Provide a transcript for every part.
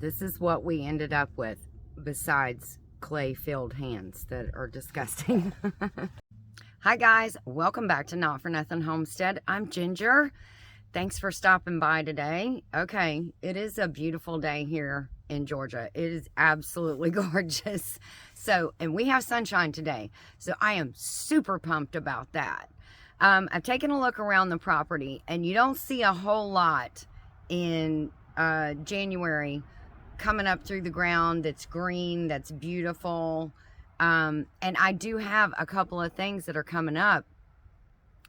this is what we ended up with, besides clay-filled hands that are disgusting. Hi guys, welcome back to Not For Nothing Homestead. I'm Ginger. Thanks for stopping by today. Okay, it is a beautiful day here in Georgia. It is absolutely gorgeous. So, and we have sunshine today. So I am super pumped about that. I've taken a look around the property, and you don't see a whole lot in January coming up through the ground that's green, that's beautiful. And I do have a couple of things that are coming up,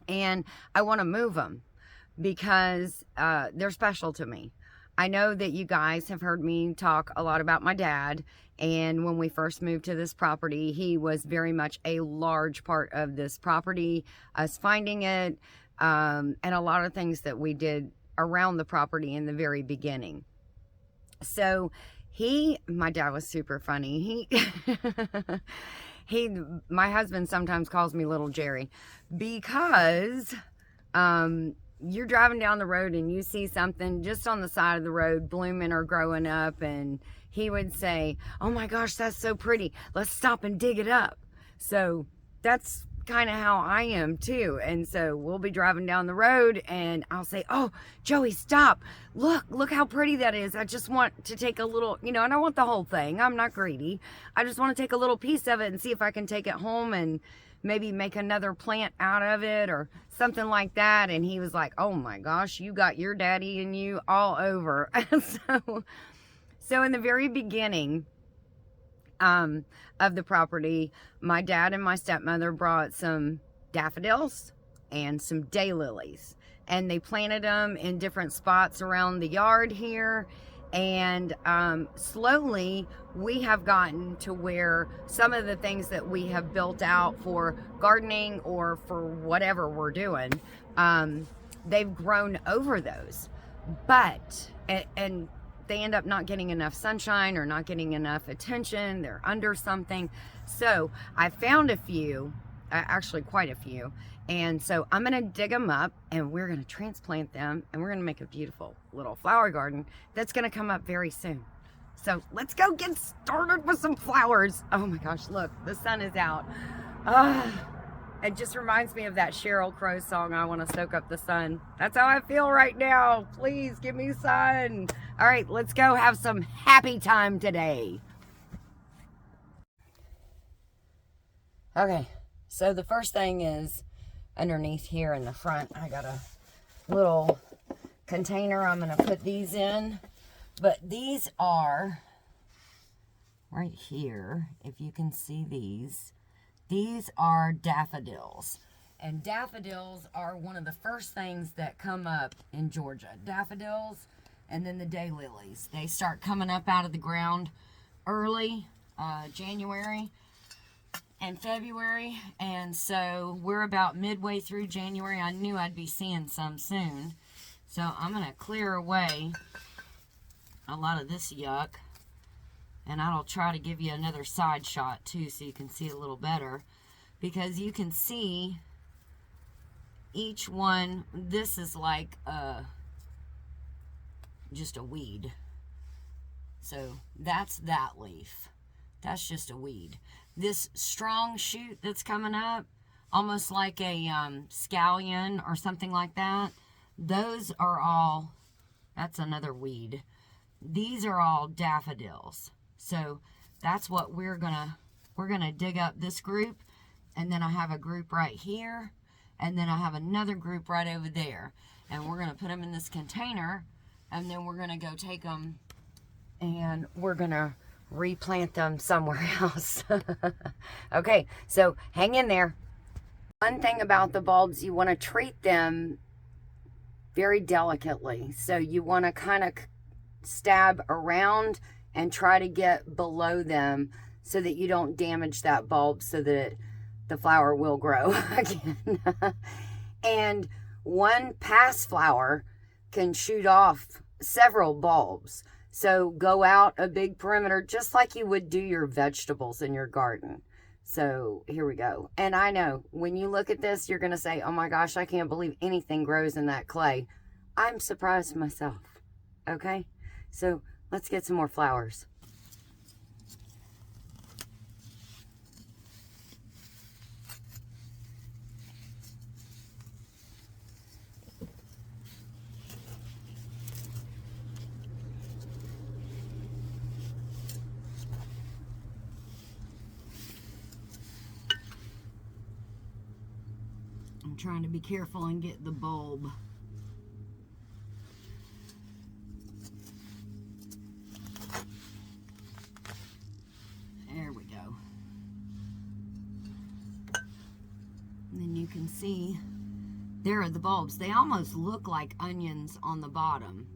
and I want to move them because they're special to me. I know that you guys have heard me talk a lot about my dad, and when we first moved to this property, he was very much a large part of this property, us finding it, and a lot of things that we did around the property in the very beginning. So my dad was super funny. My husband sometimes calls me Little Jerry because you're driving down the road and you see something just on the side of the road blooming or growing up, and he would say, "Oh my gosh, that's so pretty. Let's stop and dig it up." So that's kind of how I am too. And so we'll be driving down the road and I'll say, "Oh, Joey, stop. Look how pretty that is. I just want to take a little, and I want the whole thing. I'm not greedy. I just want to take a little piece of it and see if I can take it home and maybe make another plant out of it or something like that." And he was like, "Oh my gosh, you got your daddy and you all over." So in the very beginning of the property, my dad and my stepmother brought some daffodils and some daylilies, and they planted them in different spots around the yard here. And slowly we have gotten to where some of the things that we have built out for gardening or for whatever we're doing, they've grown over those, but and they end up not getting enough sunshine or not getting enough attention. They're under something. So I found a few, actually quite a few. And so I'm going to dig them up and we're going to transplant them, and we're going to make a beautiful little flower garden that's going to come up very soon. So let's go get started with some flowers. Oh my gosh, look, the sun is out. It just reminds me of that Sheryl Crow song, "I Want to Soak Up the Sun." That's how I feel right now. Please give me sun. All right, let's go have some happy time today. Okay, so the first thing is underneath here in the front, I got a little container I'm going to put these in. But these are right here, if you can see these. These are daffodils. And daffodils are one of the first things that come up in Georgia. Daffodils and then the daylilies. They start coming up out of the ground early January and February. And so we're about midway through January. I knew I'd be seeing some soon. So I'm going to clear away a lot of this yuck. And I'll try to give you another side shot too, so you can see a little better. Because you can see each one, this is like just a weed. So that's that leaf. That's just a weed. This strong shoot that's coming up, almost like a scallion or something like that, those are all, that's another weed. These are all daffodils. So that's what we're gonna dig up this group, and then I have a group right here, and then I have another group right over there, and we're gonna put them in this container, and then we're gonna go take them and we're gonna replant them somewhere else. Okay, so hang in there. One thing about the bulbs, you want to treat them very delicately. So you want to kind of stab around and try to get below them so that you don't damage that bulb, so that the flower will grow again. And one pass flower can shoot off several bulbs. So go out a big perimeter, just like you would do your vegetables in your garden. So here we go. And I know when you look at this, you're going to say, "Oh my gosh, I can't believe anything grows in that clay." I'm surprised myself. Okay. So Let's get some more flowers. I'm trying to be careful and get the bulb. There we go. And then you can see there are the bulbs. They almost look like onions on the bottom,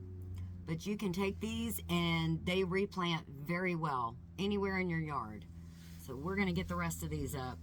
but you can take these and they replant very well anywhere in your yard. So we're going to get the rest of these up.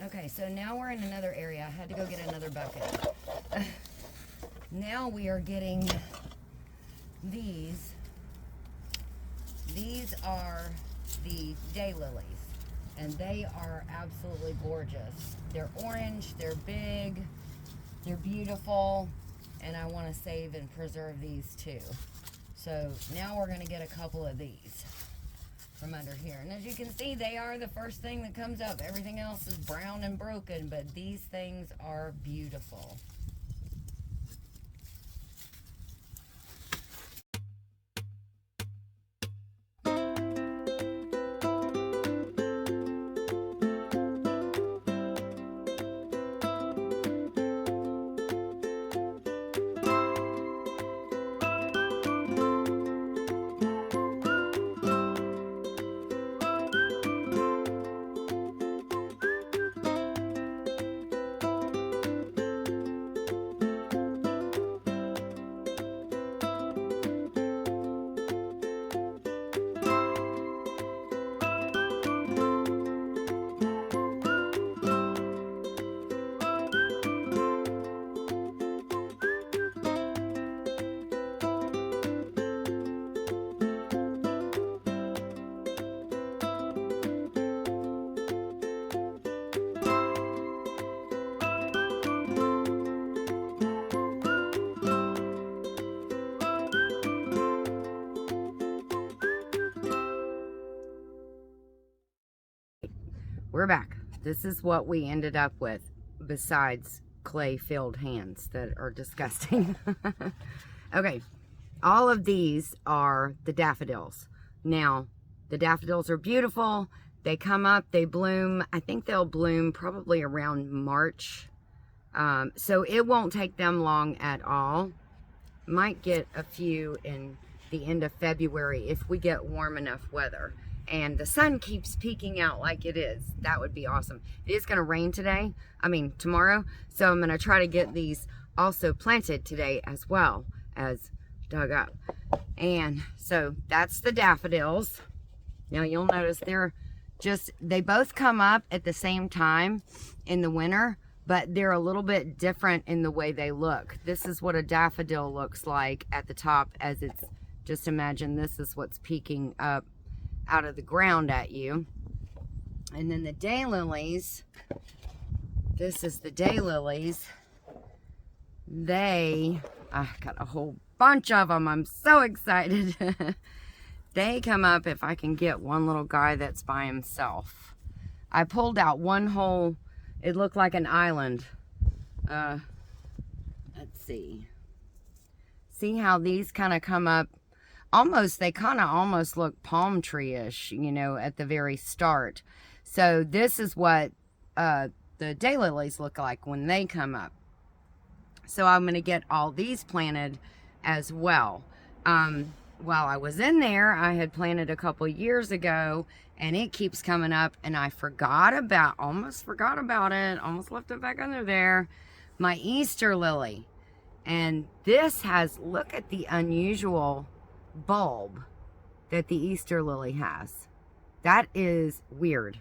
Okay, so now we're in another area. I had to go get another bucket. Now we are getting these. These are the daylilies, and they are absolutely gorgeous. They're orange, they're big, they're beautiful, and I want to save and preserve these too. So now we're going to get a couple of these from under here. And as you can see, they are the first thing that comes up. Everything else is brown and broken, but these things are beautiful. We're back. This is what we ended up with, besides clay-filled hands that are disgusting. Okay, all of these are the daffodils. Now, the daffodils are beautiful. They come up, they bloom. I think they'll bloom probably around March. So it won't take them long at all. Might get a few in the end of February if we get warm enough weather. And the sun keeps peeking out like it is. That would be awesome. It is going to rain tomorrow. So I'm going to try to get these also planted today as well as dug up. And so that's the daffodils. Now you'll notice they both come up at the same time in the winter, but they're a little bit different in the way they look. This is what a daffodil looks like at the top, as it's, just imagine this is what's peeking up out of the ground at you. And then the daylilies, this is the daylilies. I got a whole bunch of them. I'm so excited. They come up if I can get one little guy that's by himself. I pulled out one whole, it looked like an island. Let's see. See how these kind of come up? They kind of almost look palm tree-ish, you know, at the very start. So this is what the daylilies look like when they come up. So I'm going to get all these planted as well. While I was in there, I had planted a couple years ago, and it keeps coming up, and I almost forgot about it, almost left it back under there, my Easter lily. And this look at the unusual bulb that the Easter lily has. That is weird.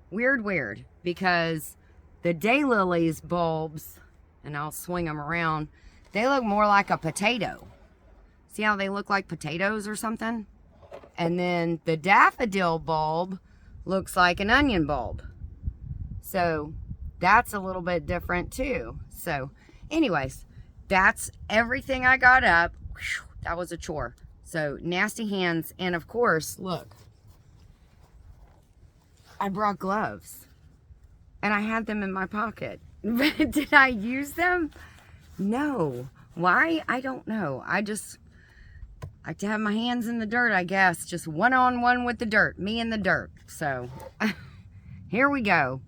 Weird, because the daylilies bulbs, and I'll swing them around, they look more like a potato. See how they look like potatoes or something? And then the daffodil bulb looks like an onion bulb. So that's a little bit different too. So anyways, that's everything I got up. Whew, that was a chore. So nasty hands. And of course, look, I brought gloves and I had them in my pocket. Did I use them? No. Why? I don't know. I just like to have my hands in the dirt, I guess. Just one-on-one with the dirt. Me and the dirt. So, here we go.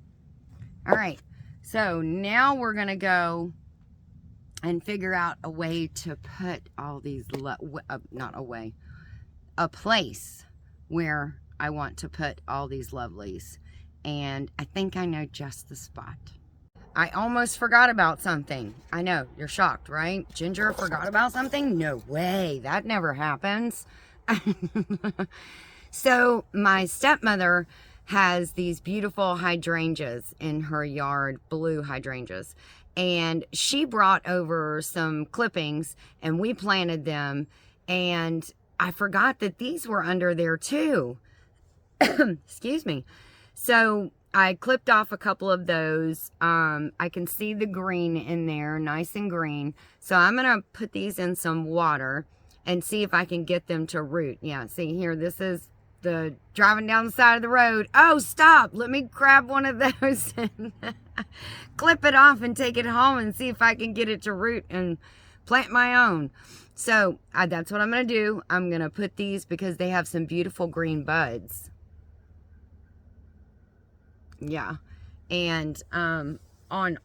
All right. So, now we're going to go and figure out a way to put all these, a place where I want to put all these lovelies. And I think I know just the spot. I almost forgot about something. I know, you're shocked, right? Ginger forgot about something? No way, that never happens. So my stepmother has these beautiful hydrangeas in her yard, blue hydrangeas. And she brought over some clippings and we planted them. And I forgot that these were under there too. Excuse me. So I clipped off a couple of those. I can see the green in there, nice and green. So I'm going to put these in some water and see if I can get them to root. Yeah, see here, this is the driving down the side of the road. Oh, stop. Let me grab one of those and clip it off and take it home and see if I can get it to root and plant my own. So that's what I'm going to do. I'm going to put these because they have some beautiful green buds. Yeah, and on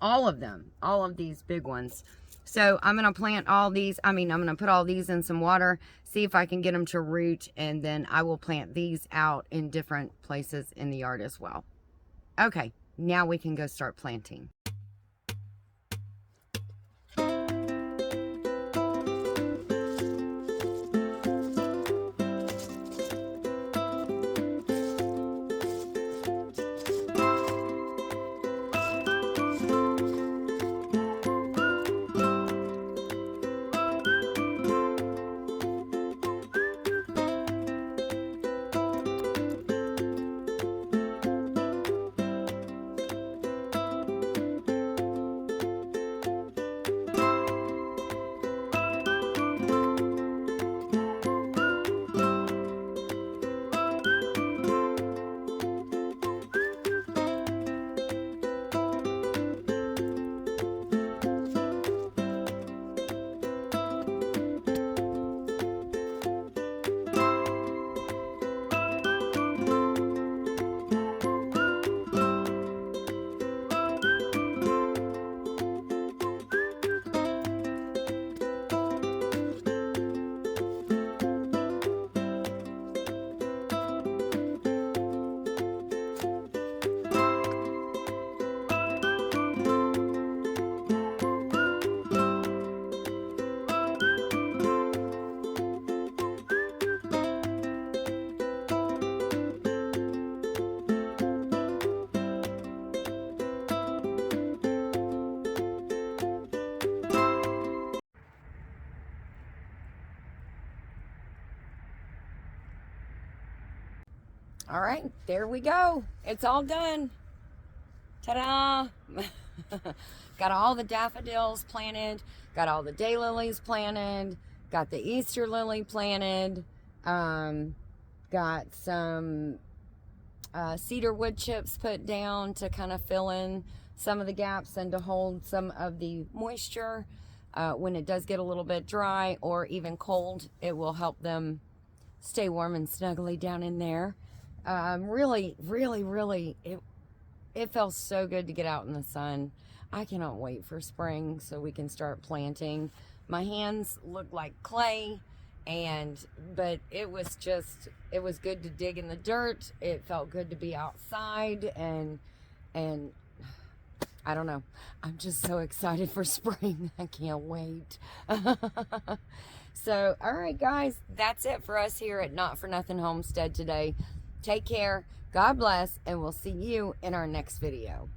all of them, all of these big ones. So I'm going to plant all these. I'm going to put all these in some water, see if I can get them to root, and then I will plant these out in different places in the yard as well. Okay, now we can go start planting. All right, there we go. It's all done. Ta-da! Got all the daffodils planted, got all the daylilies planted, got the Easter lily planted, got some cedar wood chips put down to kind of fill in some of the gaps and to hold some of the moisture when it does get a little bit dry or even cold. It will help them stay warm and snuggly down in there. Really, it felt so good to get out in the sun. I cannot wait for spring so we can start planting. My hands look like clay, but it was good to dig in the dirt. It felt good to be outside, and I don't know. I'm just so excited for spring. I can't wait. So, all right, guys, that's it for us here at Not For Nothing Homestead today. Take care. God bless, and we'll see you in our next video.